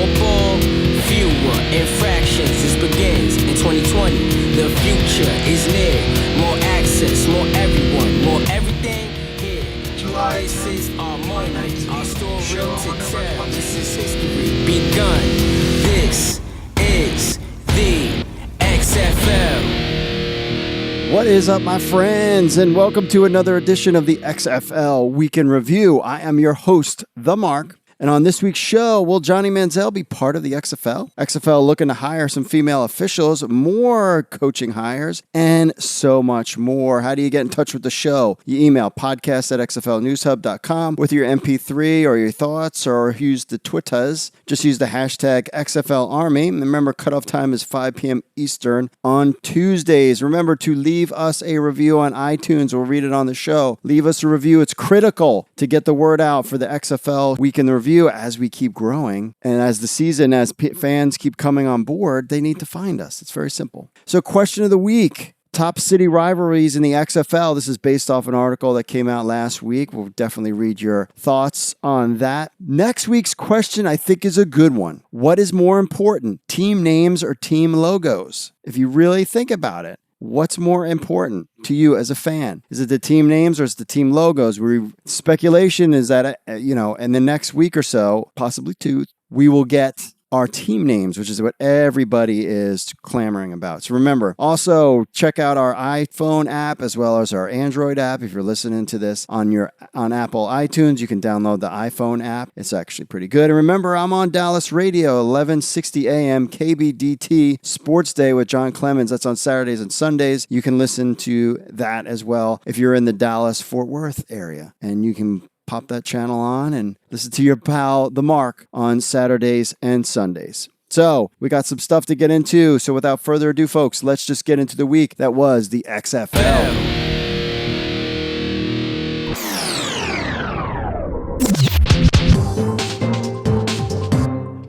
more ball, fewer infractions. This begins in 2020. The future is near. More access, more everyone, more everything here. This is our moment, our story to tell. This is history begun. This is the XFL. What is up, my friends, and welcome to another edition of the XFL Week in Review. I am your host, The Mark, and on this week's show, will Johnny Manziel be part of the XFL? XFL looking to hire some female officials, more coaching hires, and so much more. How do you get in touch with the show? You email podcast@xflnewshub.com with your MP3 or your thoughts, or use the Twitters. Just use the hashtag XFLArmy. And remember, cutoff time is 5 p.m. Eastern on Tuesdays. Remember to leave us a review on iTunes. We'll read it on the show. Leave us a review. It's critical to get the word out for the XFL Week in the Review as we keep growing. And as the season, as fans keep coming on board, they need to find us. It's very simple. So question of the week. Top city rivalries in the XFL. This is based off an article that came out last week. We'll definitely read your thoughts on that. Next week's question, I think, is a good one. What is more important, team names or team logos? If you really think about it, what's more important to you as a fan? Is it the team names or is it the team logos? Speculation is that, in the next week or so, possibly two, we will get our team names, which is what everybody is clamoring about. So remember, also check out our iPhone app as well as our Android app. If you're listening to this on Apple iTunes, you can download the iPhone app. It's actually pretty good. And remember, I'm on Dallas Radio, 1160 AM, KBDT Sports Day with John Clemens. That's on Saturdays and Sundays. You can listen to that as well if you're in the Dallas-Fort Worth area. And you can pop that channel on and listen to your pal, The Mark, on Saturdays and Sundays. So we got some stuff to get into. So without further ado, folks, let's just get into the week that was the XFL.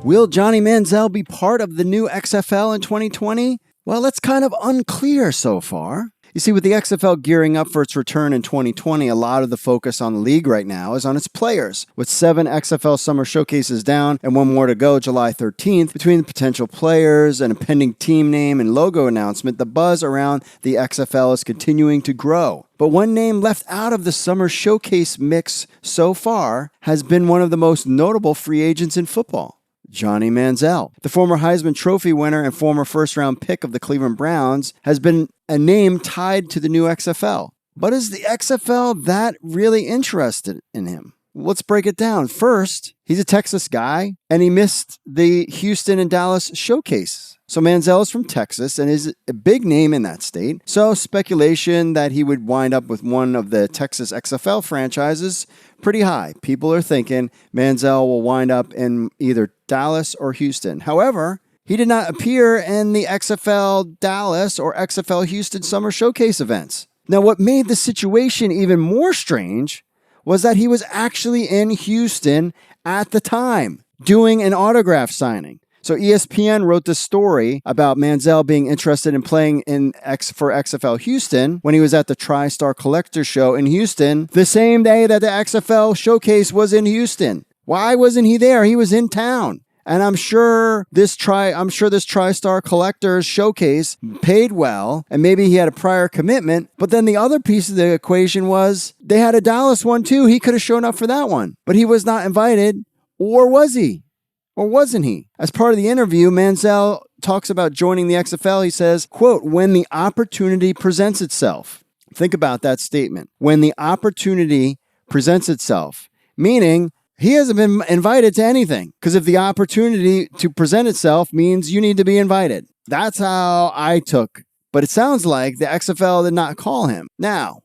Will Johnny Manziel be part of the new XFL in 2020? Well, that's kind of unclear so far. You see, with the XFL gearing up for its return in 2020, a lot of the focus on the league right now is on its players. With 7 XFL summer showcases down and one more to go July 13th, between the potential players and a pending team name and logo announcement, the buzz around the XFL is continuing to grow. But one name left out of the summer showcase mix so far has been one of the most notable free agents in football. Johnny Manziel. The former Heisman Trophy winner and former first-round pick of the Cleveland Browns has been a name tied to the new XFL. But is the XFL that really interested in him? Let's break it down. First, he's a Texas guy, and he missed the Houston and Dallas showcases. So Manziel is from Texas and is a big name in that state. So speculation that he would wind up with one of the Texas XFL franchises, pretty high. People are thinking Manziel will wind up in either Dallas or Houston. However, he did not appear in the XFL Dallas or XFL Houston Summer Showcase events. Now, what made the situation even more strange was that he was actually in Houston at the time doing an autograph signing. So ESPN wrote this story about Manziel being interested in playing for XFL Houston when he was at the TriStar Collectors Show in Houston the same day that the XFL Showcase was in Houston. Why wasn't he there? He was in town. And I'm sure this TriStar Collectors Showcase paid well, and maybe he had a prior commitment. But then the other piece of the equation was they had a Dallas one too. He could have shown up for that one, but he was not invited, or was he? Or wasn't he? As part of the interview, Manziel talks about joining the XFL. He says, quote, "When the opportunity presents itself." Think about that statement. When the opportunity presents itself, meaning he hasn't been invited to anything. Because if the opportunity to present itself means you need to be invited. That's how I took. But it sounds like the XFL did not call him. Now,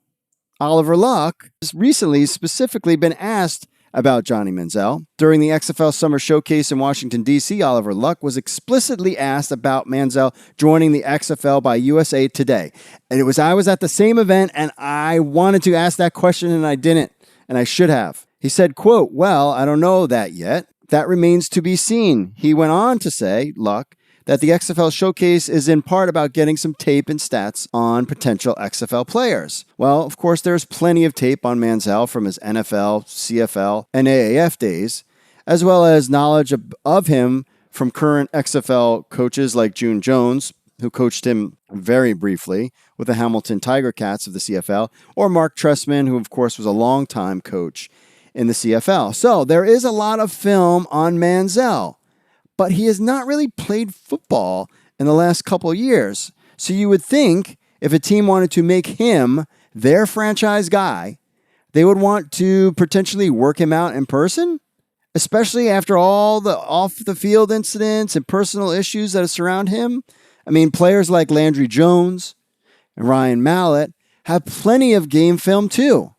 Oliver Luck has recently specifically been asked about Johnny Manziel. During the XFL Summer Showcase in Washington, D.C., Oliver Luck was explicitly asked about Manziel joining the XFL by USA Today. And I was at the same event, and I wanted to ask that question, and I didn't, and I should have. He said, quote, "Well, I don't know that yet. That remains to be seen." He went on to say, Luck, that the XFL Showcase is in part about getting some tape and stats on potential XFL players. Well, of course, there's plenty of tape on Manziel from his NFL, CFL, and AAF days, as well as knowledge of him from current XFL coaches like June Jones, who coached him very briefly with the Hamilton Tiger Cats of the CFL, or Mark Trestman, who of course was a longtime coach in the CFL. So there is a lot of film on Manziel, but he has not really played football in the last couple of years. So you would think if a team wanted to make him their franchise guy, they would want to potentially work him out in person, especially after all the off-the-field incidents and personal issues that surround him. I mean, players like Landry Jones and Ryan Mallett have plenty of game film too.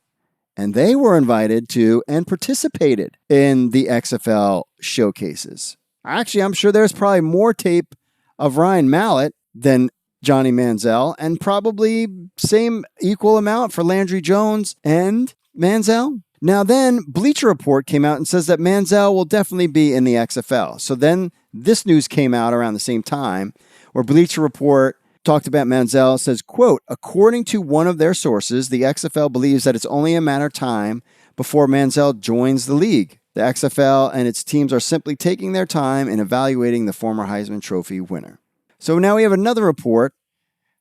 And they were invited to and participated in the XFL showcases. Actually, I'm sure there's probably more tape of Ryan Mallett than Johnny Manziel, and probably same equal amount for Landry Jones and Manziel. Now then, Bleacher Report came out and says that Manziel will definitely be in the XFL. So then this news came out around the same time, where Bleacher Report talked about Manziel, says, quote, according to one of their sources, the XFL believes that it's only a matter of time before Manziel joins the league. The XFL and its teams are simply taking their time in evaluating the former Heisman Trophy winner. So now we have another report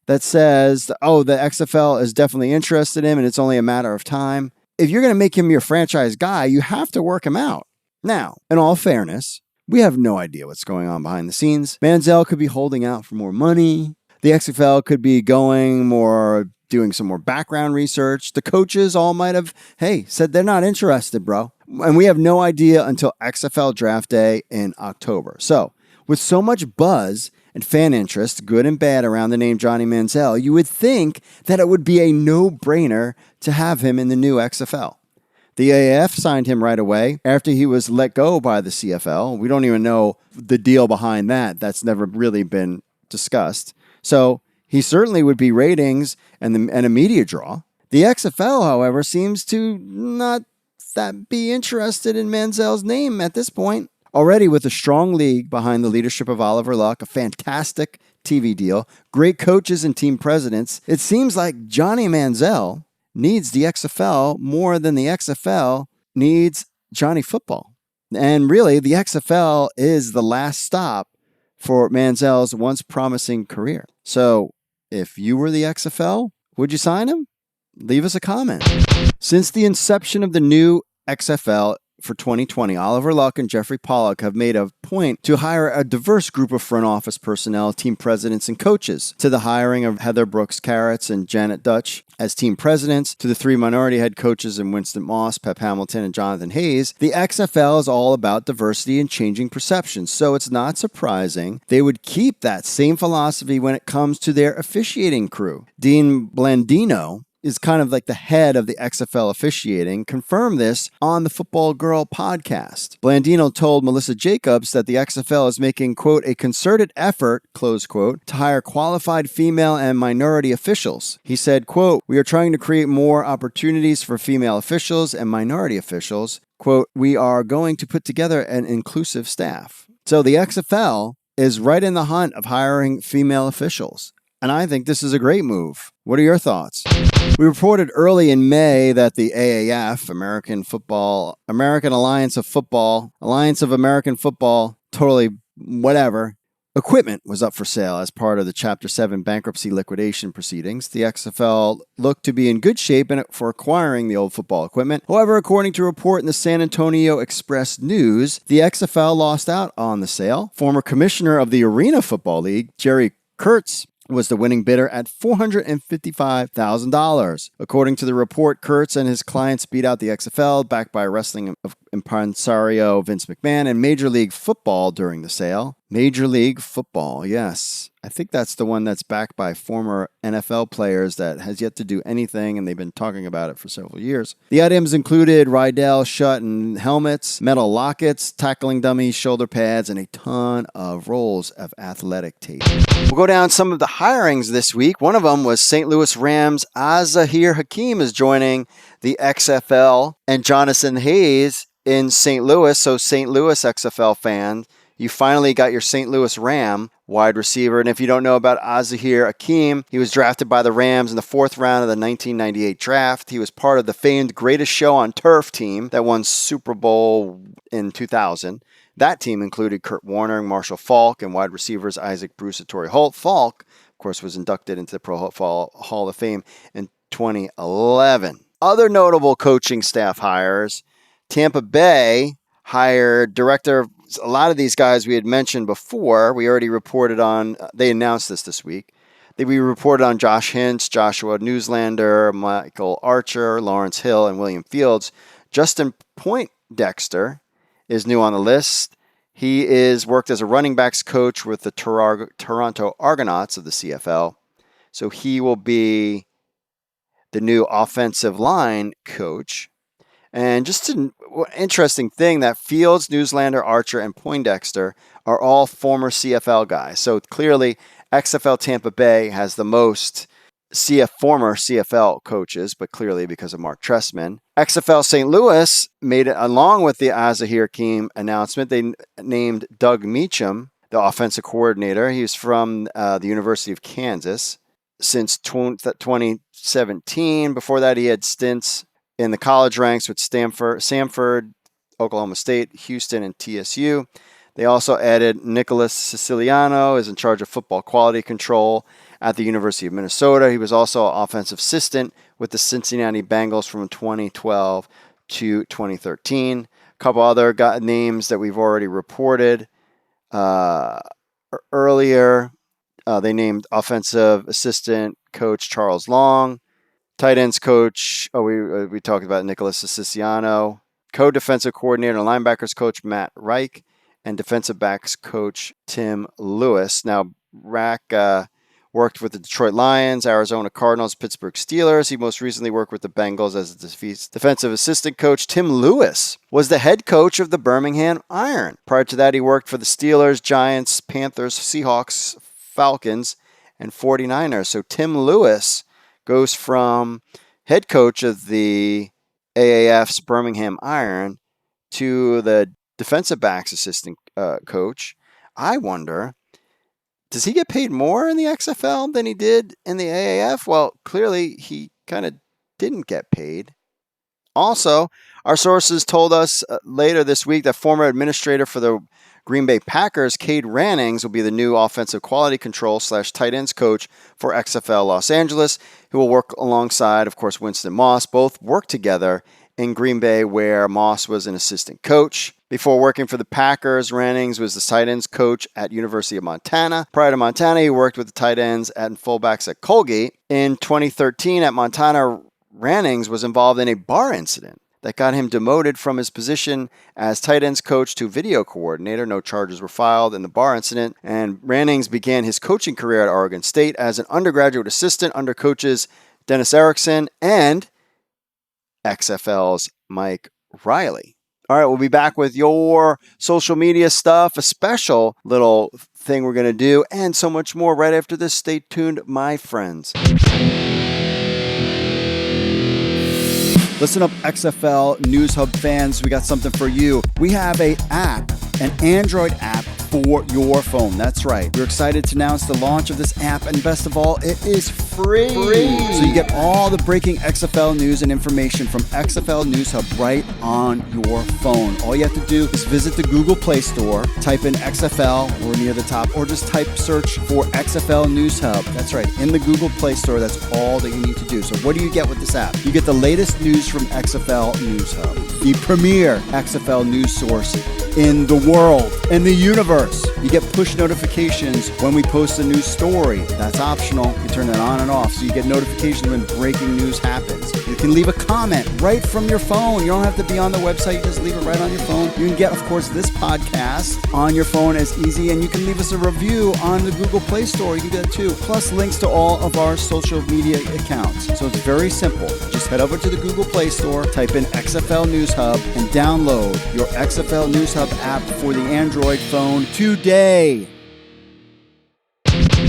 that says, oh, the XFL is definitely interested in him and it's only a matter of time. If you're going to make him your franchise guy, you have to work him out. Now, in all fairness, we have no idea what's going on behind the scenes. Manziel could be holding out for more money. The XFL could be doing some more background research. The coaches all might have, said they're not interested, bro. And we have no idea until XFL draft day in October. So, with so much buzz and fan interest, good and bad, around the name Johnny Manziel, you would think that it would be a no-brainer to have him in the new XFL. The AAF signed him right away after he was let go by the CFL. We don't even know the deal behind that. That's never really been discussed. So he certainly would be ratings and a media draw. The XFL, however, seems to not be interested in Manziel's name at this point. Already with a strong league behind the leadership of Oliver Luck, a fantastic TV deal, great coaches and team presidents, it seems like Johnny Manziel needs the XFL more than the XFL needs Johnny Football. And really, the XFL is the last stop for Manziel's once promising career. So, if you were the XFL, would you sign him? Leave us a comment. Since the inception of the new XFL for 2020, Oliver Luck and Jeffrey Pollack have made a point to hire a diverse group of front office personnel, team presidents, and coaches. To the hiring of Heather Brooks Carrots and Janet Dutch as team presidents, to the 3 minority head coaches in Winston Moss, Pep Hamilton, and Jonathan Hayes, the XFL is all about diversity and changing perceptions. So it's not surprising they would keep that same philosophy when it comes to their officiating crew. Dean Blandino is kind of like the head of the XFL officiating, confirmed this on the Football Girl podcast. Blandino told Melissa Jacobs that the XFL is making, quote, a concerted effort, close quote, to hire qualified female and minority officials. He said, quote, we are trying to create more opportunities for female officials and minority officials. Quote, we are going to put together an inclusive staff. So the XFL is right in the hunt of hiring female officials. And I think this is a great move. What are your thoughts? We reported early in May that the AAF, American Alliance of American Football, totally whatever, equipment was up for sale as part of the Chapter 7 bankruptcy liquidation proceedings. The XFL looked to be in good shape for acquiring the old football equipment. However, according to a report in the San Antonio Express News, the XFL lost out on the sale. Former commissioner of the Arena Football League, Jerry Kurtz, was the winning bidder at $455,000. According to the report, Kurtz and his clients beat out the XFL, backed by wrestling impresario Vince McMahon, and Major League Football during the sale. Major League Football, yes. I think that's the one that's backed by former NFL players that has yet to do anything, and they've been talking about it for several years. The items included Rydell shut and helmets, metal lockets, tackling dummies, shoulder pads, and a ton of rolls of athletic tape. We'll go down some of the hirings this week. One of them was St. Louis Rams' Azahir Hakim is joining the XFL, and Jonathan Hayes in St. Louis. So St. Louis XFL fans, You finally got your St. Louis Ram wide receiver. And if you don't know about Azahir Akeem, he was drafted by the Rams in the 4th round of the 1998 draft. He was part of the famed Greatest Show on Turf team that won Super Bowl in 2000. That team included Kurt Warner, Marshall Faulk, and wide receivers Isaac Bruce and Torrey Holt. Faulk, of course, was inducted into the Pro Football Hall of Fame in 2011. Other notable coaching staff hires: Tampa Bay hired director. A lot of these guys we had mentioned before. We already reported on. They announced this week. We reported on Josh Hintz, Joshua Newslander, Michael Archer, Lawrence Hill, and William Fields. Justin Poindexter is new on the list. He is worked as a running backs coach with the Toronto Argonauts of the CFL. So he will be the new offensive line coach. And just an interesting thing that Fields, Newslander, Archer, and Poindexter are all former CFL guys. So clearly, XFL Tampa Bay has the most former CFL coaches, but clearly because of Mark Trestman. XFL St. Louis made it, along with the Azahir Akeem announcement, they named Doug Meacham the offensive coordinator. He was from the University of Kansas since 2017. Before that, he had stints in the college ranks with Samford, Oklahoma State, Houston, and TSU. They also added Nicholas Siciliano, is in charge of football quality control at the University of Minnesota. He was also an offensive assistant with the Cincinnati Bengals from 2012 to 2013. A couple other names that we've already reported earlier. They named offensive assistant coach Charles Long, tight ends coach. We talked about Nicholas Siciliano, co-defensive coordinator and linebackers coach Matt Reich, and defensive backs coach Tim Lewis. Now, Rack worked with the Detroit Lions, Arizona Cardinals, Pittsburgh Steelers. He most recently worked with the Bengals as a defensive assistant coach. Tim Lewis was the head coach of the Birmingham Iron. Prior to that, he worked for the Steelers, Giants, Panthers, Seahawks, Falcons, and 49ers. So Tim Lewis goes from head coach of the AAF's Birmingham Iron to the defensive backs assistant coach. I wonder, does he get paid more in the XFL than he did in the AAF? Well, clearly he kind of didn't get paid. Also, our sources told us later this week that former administrator for the Green Bay Packers, Cade Rannings, will be the new offensive quality control / tight ends coach for XFL Los Angeles, who will work alongside, of course, Winston Moss. Both worked together in Green Bay, where Moss was an assistant coach. Before working for the Packers, Rannings was the tight ends coach at University of Montana. Prior to Montana, he worked with the tight ends and fullbacks at Colgate. In 2013 at Montana, Rannings was involved in a bar incident that got him demoted from his position as tight ends coach to video coordinator. No charges were filed in the bar incident, and Rannings began his coaching career at Oregon State as an undergraduate assistant under coaches Dennis Erickson and XFL's Mike Riley. All right, we'll be back with your social media stuff, a special little thing we're going to do, and so much more right after this. Stay tuned, my friends. Listen up, XFL News Hub fans. We got something for you. We have an Android app for your phone. That's right. We're excited to announce the launch of this app, and best of all, it is free. So you get all the breaking XFL news and information from XFL News Hub right on your phone. All you have to do is visit the Google Play Store, type in XFL or near the top, or just search for XFL News Hub. That's right. In the Google Play Store, that's all that you need to do. So what do you get with this app? You get the latest news from XFL News Hub, the premier XFL news source in the world and the universe. You get push notifications when we post a new story. That's optional. You turn that on and off, so you get notifications when breaking news happens. You can leave a comment right from your phone. You don't have to be on the website. You just leave it right on your phone. You can get, of course, this podcast on your phone as easy, and you can leave us a review on the Google Play Store. You can do that too. Plus links to all of our social media accounts. So it's very simple. Just head over to the Google Play Store, type in XFL News Hub, and download your XFL News Hub app for the Android phone today.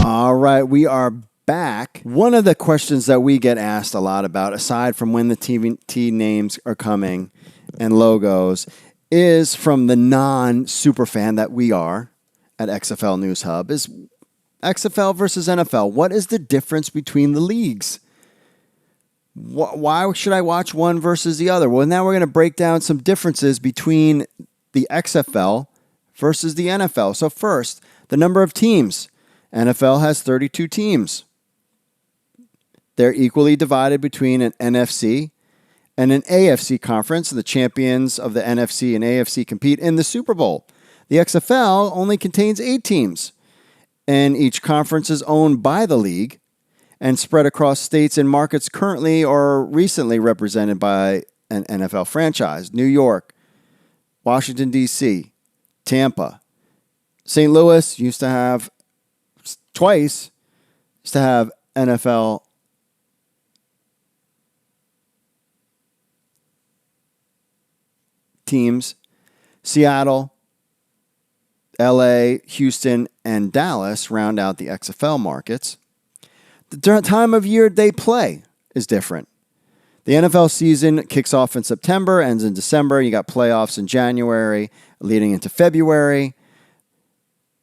All right, we are back. One of the questions that we get asked a lot about, aside from when the team names are coming and logos, is from the non-super fan that we are at XFL News Hub is XFL versus NFL. What is the difference between the leagues? Why should I watch one versus the other? Well, now we're going to break down some differences between the XFL versus the NFL. So first, the number of teams. NFL has 32 teams. They're equally divided between an NFC and an AFC conference. The champions of the NFC and AFC compete in the Super Bowl. The XFL only contains 8 teams, and each conference is owned by the league and spread across states and markets currently or recently represented by an NFL franchise. New York, Washington, D.C., Tampa. St. Louis used to have NFL teams. Seattle, LA, Houston, and Dallas round out the XFL markets. The time of year they play is different. The NFL season kicks off in September, ends in December. You got playoffs in January, leading into February.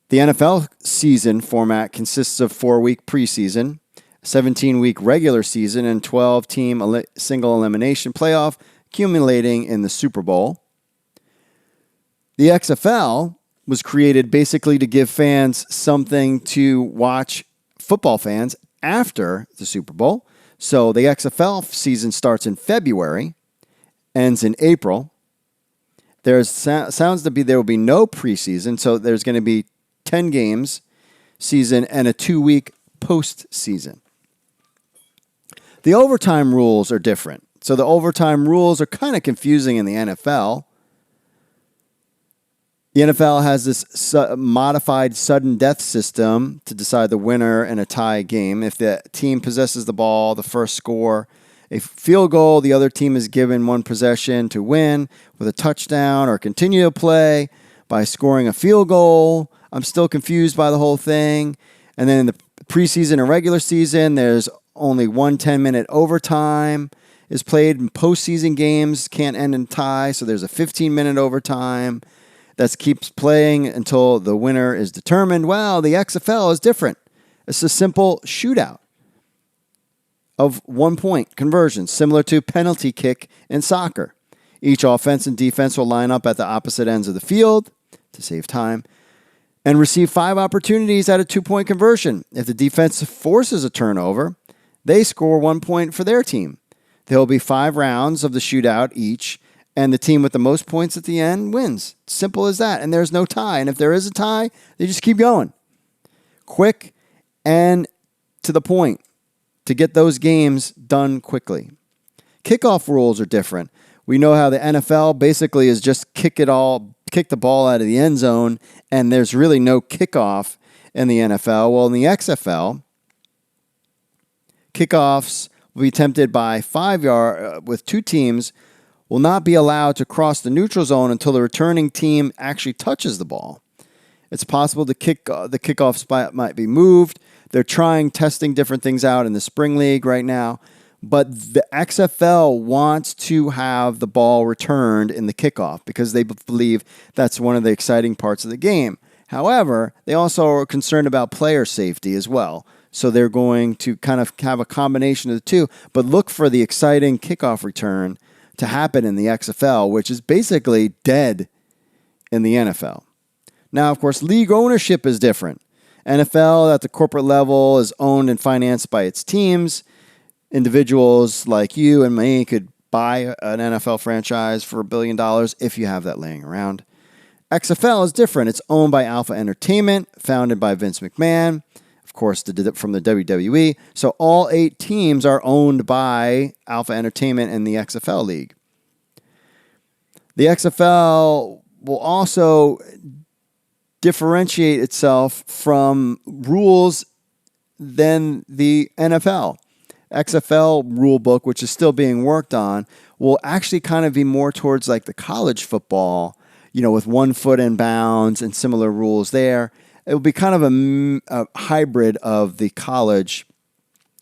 The NFL season format consists of 4-week preseason, 17-week regular season, and 12-team single elimination playoff, accumulating in the Super Bowl. The XFL was created basically to give fans something to watch, football fans, after the Super Bowl. So the XFL season starts in February, ends in April. Sounds to be there will be no preseason, so there's going to be 10 games season and a 2-week postseason. The overtime rules are different. So the overtime rules are kind of confusing in the NFL. The NFL has this modified sudden death system to decide the winner in a tie game. If the team possesses the ball, the first score a field goal, the other team is given one possession to win with a touchdown or continue to play by scoring a field goal. I'm still confused by the whole thing. And then in the preseason and regular season, there's only one 10-minute overtime is played. In postseason games can't end in tie, so there's a 15-minute overtime that keeps playing until the winner is determined. Well, the XFL is different. It's a simple shootout of 1-point conversions, similar to penalty kick in soccer. Each offense and defense will line up at the opposite ends of the field to save time and receive 5 opportunities at a 2-point conversion. If the defense forces a turnover, they score 1 point for their team. There will be 5 rounds of the shootout each, and the team with the most points at the end wins. Simple as that. And there's no tie. And if there is a tie, they just keep going. Quick and to the point to get those games done quickly. Kickoff rules are different. We know how the NFL basically is just kick the ball out of the end zone, and there's really no kickoff in the NFL. Well, in the XFL, kickoffs will be attempted by 5-yard with 2 teams will not be allowed to cross the neutral zone until the returning team actually touches the ball. It's possible the kickoff spot might be moved. They're testing different things out in the Spring League right now. But the XFL wants to have the ball returned in the kickoff because they believe that's one of the exciting parts of the game. However, they also are concerned about player safety as well. So they're going to kind of have a combination of the two, but look for the exciting kickoff return to happen in the XFL, which is basically dead in the NFL. Now, of course, league ownership is different. NFL at the corporate level is owned and financed by its teams. Individuals like you and me could buy an NFL franchise for $1 billion if you have that laying around. XFL is different. It's owned by Alpha Entertainment, founded by Vince McMahon, of course, from the WWE. So all 8 teams are owned by Alpha Entertainment and the XFL League. The XFL will also differentiate itself from rules than the NFL. XFL rule book, which is still being worked on, will actually kind of be more towards like the college football, with 1 foot in bounds and similar rules there. It will be kind of a hybrid of the college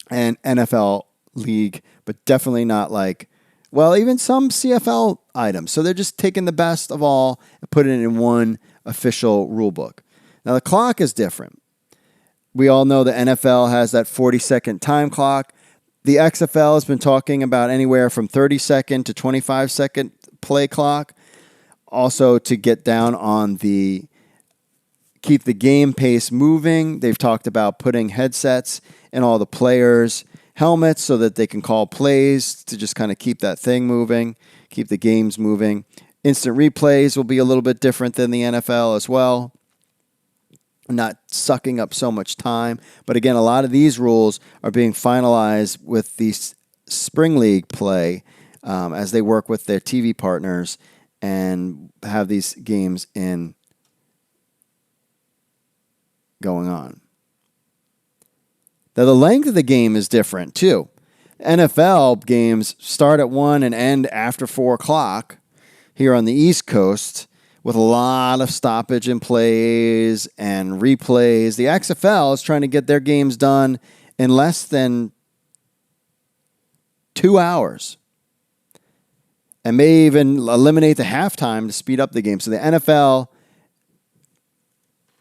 and NFL league, but definitely not like Well, even some CFL items. So they're just taking the best of all and putting it in one official rule book. Now, the clock is different. We all know the NFL has that 40-second time clock. The XFL has been talking about anywhere from 30-second to 25-second play clock. Also, to get down on keep the game pace moving. They've talked about putting headsets in all the players' helmets so that they can call plays to just kind of keep that thing moving, keep the games moving. Instant replays will be a little bit different than the NFL as well, not sucking up so much time. But again, a lot of these rules are being finalized with the Spring League play as they work with their TV partners and have these games going on. Now, the length of the game is different, too. NFL games start at 1 and end after 4 o'clock here on the East Coast with a lot of stoppage in plays and replays. The XFL is trying to get their games done in less than 2 hours and may even eliminate the halftime to speed up the game. So the NFL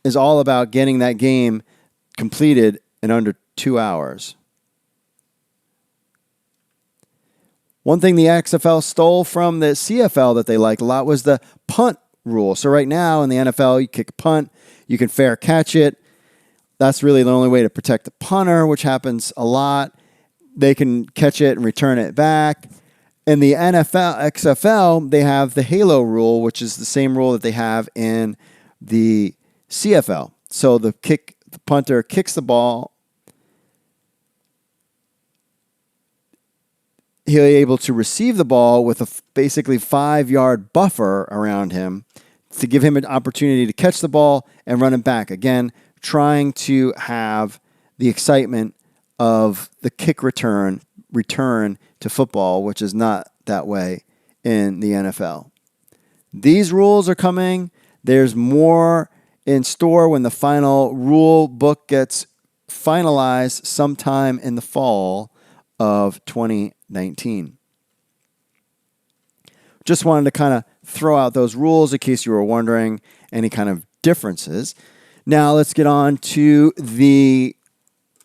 is all about getting that game completed in under 2 hours. One thing the XFL stole from the CFL that they like a lot was the punt rule. So right now in the NFL, you kick a punt, you can fair catch it. That's really the only way to protect the punter, which happens a lot. They can catch it and return it back. In the XFL, they have the halo rule, which is the same rule that they have in the CFL. So the punter kicks the ball. He'll be able to receive the ball with a basically 5-yard buffer around him to give him an opportunity to catch the ball and run it back. Again, trying to have the excitement of the kick return to football, which is not that way in the NFL. These rules are coming. There's more in store when the final rule book gets finalized sometime in the fall of 2019. Just wanted to kind of throw out those rules in case you were wondering any kind of differences. Now let's get on to the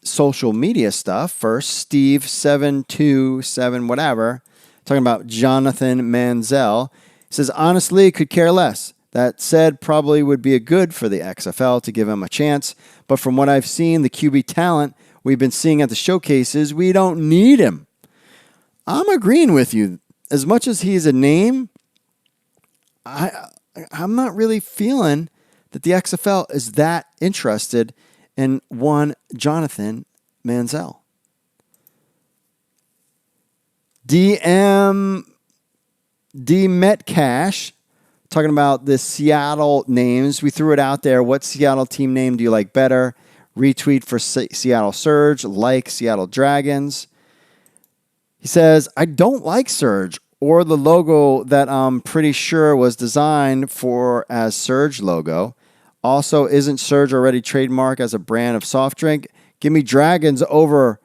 social media stuff. First, Steve727 whatever, talking about Jonathan Manziel. He says, honestly, could care less. That said, probably would be a good for the XFL to give him a chance. But from what I've seen, the QB talent we've been seeing at the showcases, we don't need him. I'm agreeing with you. As much as he's a name, I'm not really feeling that the XFL is that interested in one Jonathan Manziel. D Metcash, talking about the Seattle names. We threw it out there. What Seattle team name do you like better? Retweet for Seattle Surge, like Seattle Dragons. He says, I don't like Surge or the logo that I'm pretty sure was designed for as Surge logo. Also, isn't Surge already trademarked as a brand of soft drink? Give me Dragons over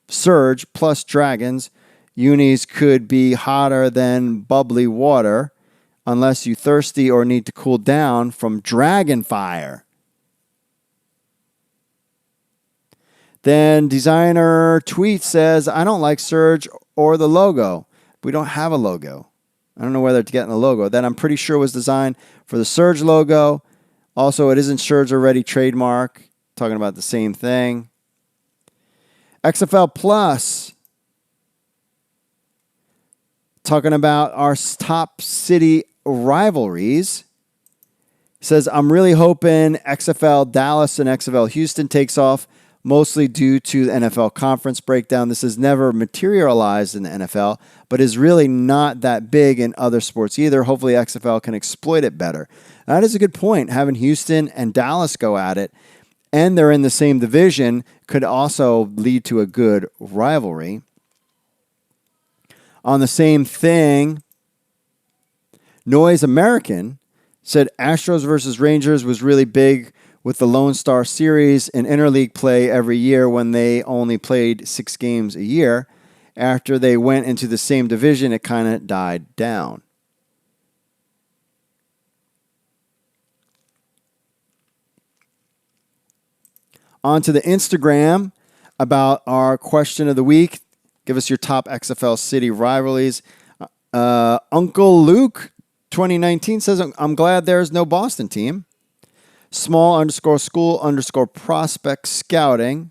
Surge plus Dragons. Unis could be hotter than bubbly water unless you thirsty or need to cool down from dragon fire. Then designer tweet says, I don't like Surge or the logo. We don't have a logo. I don't know whether to get in the logo. That I'm pretty sure was designed for the Surge logo. Also, it isn't Surge already trademark. Talking about the same thing. XFL Plus. Talking about our top city rivalries. Says, I'm really hoping XFL Dallas and XFL Houston takes off, mostly due to the NFL conference breakdown. This has never materialized in the NFL, but is really not that big in other sports either. Hopefully XFL can exploit it better. That is a good point. Having Houston and Dallas go at it, and they're in the same division, could also lead to a good rivalry. On the same thing, Noise American said Astros versus Rangers was really big with the Lone Star Series and interleague play every year when they only played 6 games a year. after they went into the same division, it kind of died down. On to the Instagram about our question of the week. Give us your top XFL city rivalries. Uncle Luke 2019 says, I'm glad there's no Boston team. Small_school_prospect scouting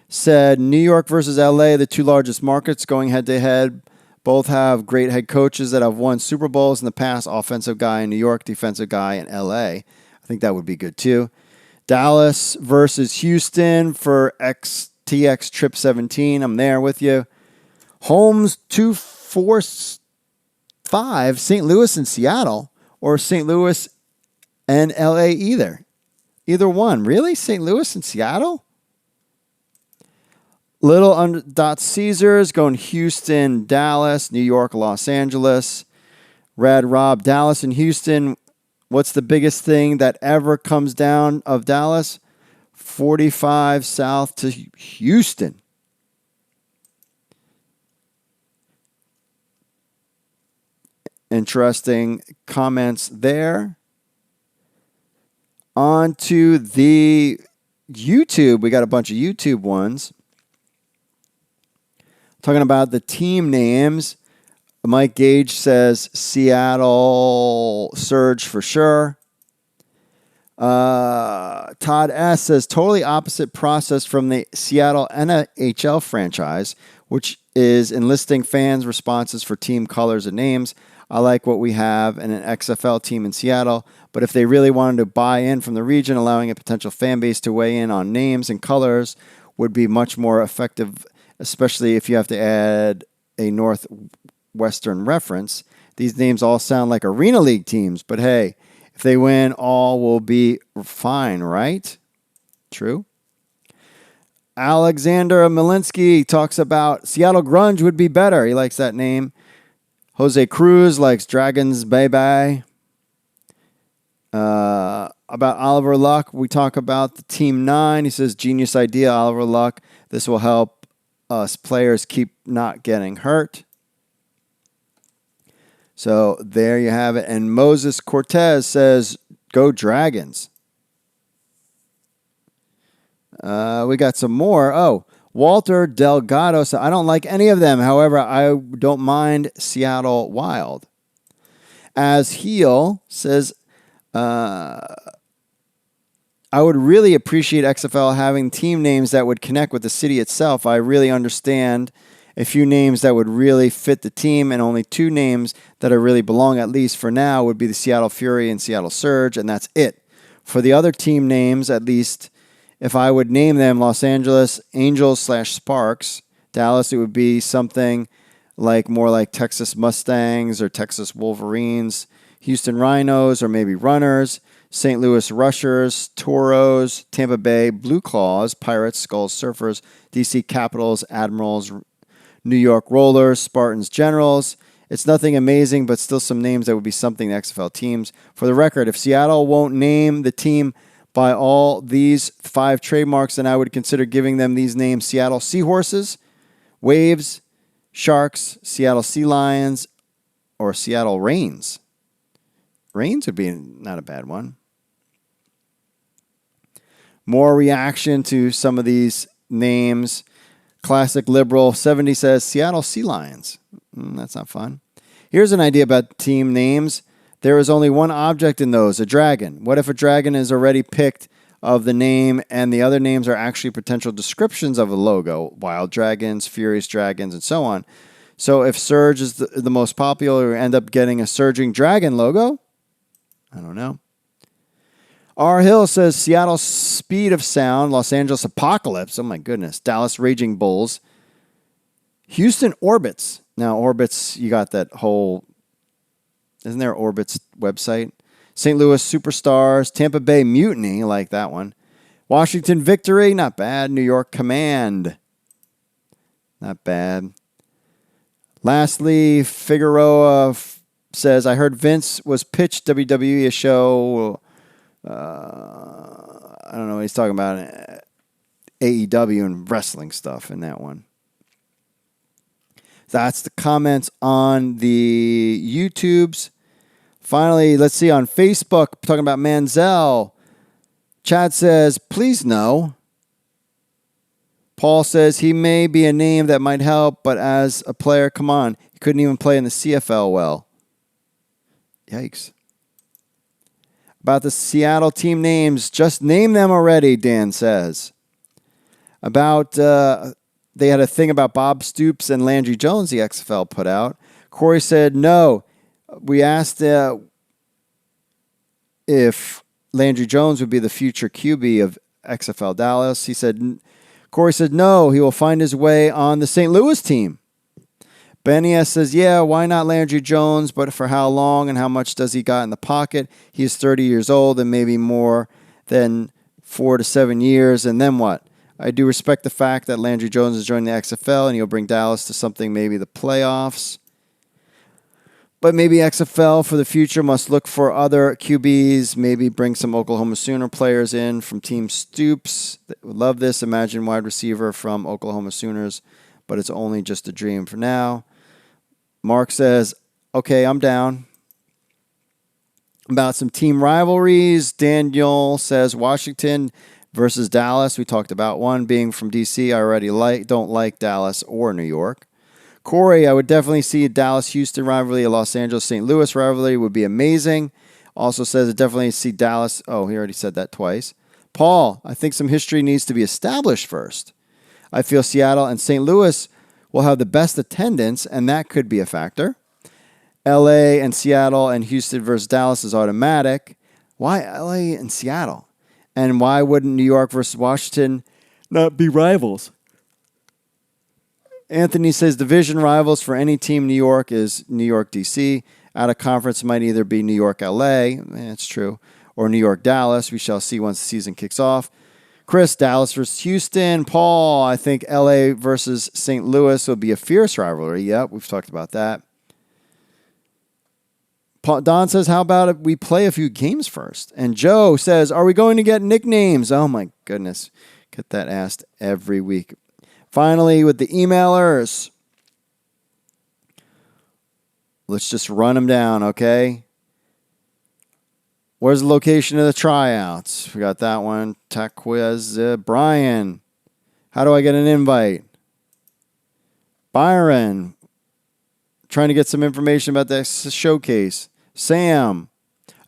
said New York versus LA, the two largest markets going head to head. Both have great head coaches that have won Super Bowls in the past. Offensive guy in New York, defensive guy in LA. I think that would be good too. Dallas versus Houston for XTX Trip 17. I'm there with you. Holmes 245, St. Louis and Seattle, or St. Louis and LA either. Either one. Really? St. Louis and Seattle? Little under dot Caesars going Houston, Dallas, New York, Los Angeles. Red Rob, Dallas and Houston. What's the biggest thing that ever comes down of Dallas? 45 south to Houston. Interesting comments there. On to the YouTube. We got a bunch of YouTube ones. Talking about the team names. Mike Gage says Seattle Surge for sure. Todd S. says totally opposite process from the Seattle NHL franchise, which is enlisting fans' responses for team colors and names. I like what we have in an XFL team in Seattle, but if they really wanted to buy in from the region, allowing a potential fan base to weigh in on names and colors would be much more effective, especially if you have to add a Northwestern reference. These names all sound like Arena League teams, but hey, if they win, all will be fine, right? True. Alexander Malinsky talks about Seattle Grunge would be better. He likes that name. Jose Cruz likes Dragons Bye-Bye. About Oliver Luck, we talk about the Team 9. He says, genius idea, Oliver Luck. This will help us players keep not getting hurt. So there you have it. And Moses Cortez says, go Dragons. We got some more. Oh, Walter Delgado said, I don't like any of them. However, I don't mind Seattle Wild. As Heel says, I would really appreciate XFL having team names that would connect with the city itself. I really understand a few names that would really fit the team, and only two names that are really belong, at least for now, would be the Seattle Fury and Seattle Surge, and that's it. For the other team names, at least, if I would name them Los Angeles Angels/Sparks, Dallas, it would be something like more like Texas Mustangs or Texas Wolverines, Houston Rhinos or maybe Runners, St. Louis Rushers, Toros, Tampa Bay Blue Claws, Pirates, Skulls, Surfers, DC Capitals, Admirals, New York Rollers, Spartans, Generals. It's nothing amazing, but still some names that would be something to XFL teams. For the record, if Seattle won't name the team by all these 5 trademarks, then I would consider giving them these names: Seattle Seahorses, Waves, Sharks, Seattle Sea Lions, or Seattle Rains. Rains would be not a bad one. More reaction to some of these names. Classic Liberal 70 says Seattle Sea Lions. That's not fun. Here's an idea about team names. There is only one object in those, a dragon. What if a dragon is already picked of the name and the other names are actually potential descriptions of a logo? Wild Dragons, Furious Dragons, and so on. So if Surge is the most popular, we end up getting a Surging Dragon logo? I don't know. R. Hill says Seattle Speed of Sound, Los Angeles Apocalypse, oh my goodness, Dallas Raging Bulls, Houston Orbits. Now, Orbits, you got that whole, isn't there Orbits website? St. Louis Superstars, Tampa Bay Mutiny, I like that one. Washington Victory, not bad. New York Command, not bad. Lastly, Figueroa says, I heard Vince was pitched WWE a show. I don't know what he's talking about. AEW and wrestling stuff in that one. That's the comments on the YouTubes. Finally, let's see on Facebook, talking about Manziel. Chad says, please no. Paul says he may be a name that might help, but as a player, come on. He couldn't even play in the CFL well. Yikes. About the Seattle team names, just name them already, Dan says. About, they had a thing about Bob Stoops and Landry Jones the XFL put out. Corey said no. We asked if Landry Jones would be the future QB of XFL Dallas. Corey said no, he will find his way on the St. Louis team. Benny S. says, yeah, why not Landry Jones, but for how long and how much does he got in the pocket? He is 30 years old and maybe more than 4 to 7 years, and then what? I do respect the fact that Landry Jones is joining the XFL and he'll bring Dallas to something, maybe the playoffs. But maybe XFL for the future must look for other QBs, maybe bring some Oklahoma Sooner players in from Team Stoops. Would love this. Imagine wide receiver from Oklahoma Sooners, but it's only just a dream for now. Mark says, okay, I'm down. About some team rivalries, Daniel says Washington versus Dallas. We talked about one being from DC. I already don't like Dallas or New York. Corey, I would definitely see a Dallas-Houston rivalry. A Los Angeles-St. Louis rivalry would be amazing. Also says I definitely see Dallas. Oh, he already said that twice. Paul, I think some history needs to be established first. I feel Seattle and St. Louis will have the best attendance, and that could be a factor. LA and Seattle and Houston versus Dallas is automatic. Why LA and Seattle? And why wouldn't New York versus Washington not be rivals? Anthony says division rivals for any team New York is New York, DC. Out of conference might either be New York, LA. That's true. Or New York, Dallas. We shall see once the season kicks off. Chris, Dallas versus Houston. Paul, I think LA versus St. Louis will be a fierce rivalry. Yep, we've talked about that. Don says, how about if we play a few games first? And Joe says, are we going to get nicknames? Oh, my goodness. Get that asked every week. Finally, with the emailers, let's just run them down, okay? Where's the location of the tryouts? We got that one. Taquiz, Brian. How do I get an invite? Byron. Trying to get some information about the showcase. Sam.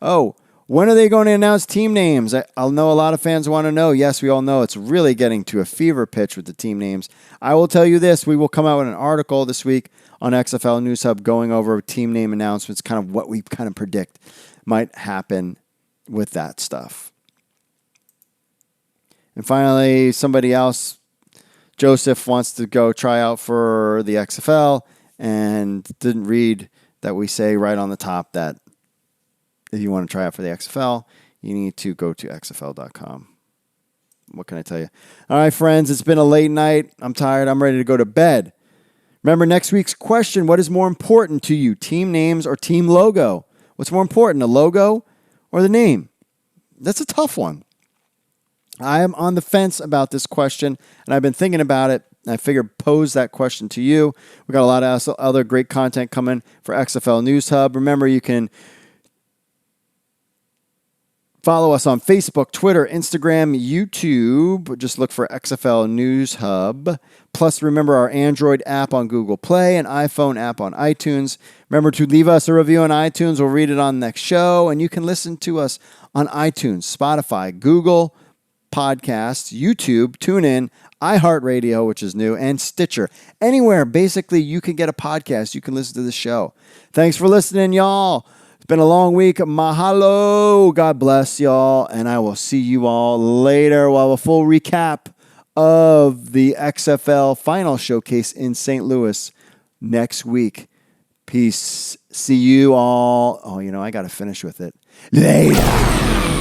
Oh, when are they going to announce team names? I'll know a lot of fans want to know. Yes, we all know it's really getting to a fever pitch with the team names. I will tell you this. We will come out with an article this week on XFL News Hub going over team name announcements, kind of what we kind of predict might happen with that stuff. And finally, somebody else, Joseph, wants to go try out for the XFL and didn't read that we say right on the top that if you want to try out for the XFL, you need to go to xfl.com. What can I tell you? All right, friends, it's been a late night. I'm tired. I'm ready to go to bed. Remember next week's question, what is more important to you, team names or team logo? What's more important, the logo or the name? That's a tough one. I am on the fence about this question, and I've been thinking about it. I figured pose that question to you. We got a lot of other great content coming for XFL News Hub. Remember, you can follow us on Facebook, Twitter, Instagram, YouTube. Just look for XFL News Hub. Plus, remember our Android app on Google Play and iPhone app on iTunes. Remember to leave us a review on iTunes. We'll read it on the next show. And you can listen to us on iTunes, Spotify, Google Podcasts, YouTube, TuneIn, iHeartRadio, which is new, and Stitcher. Anywhere, basically, you can get a podcast. You can listen to the show. Thanks for listening, y'all. It's been a long week. Mahalo. God bless y'all. And I will see you all later. We'll have a full recap of the XFL final showcase in St. Louis next week. Peace. See you all. Oh, I got to finish with it. Later.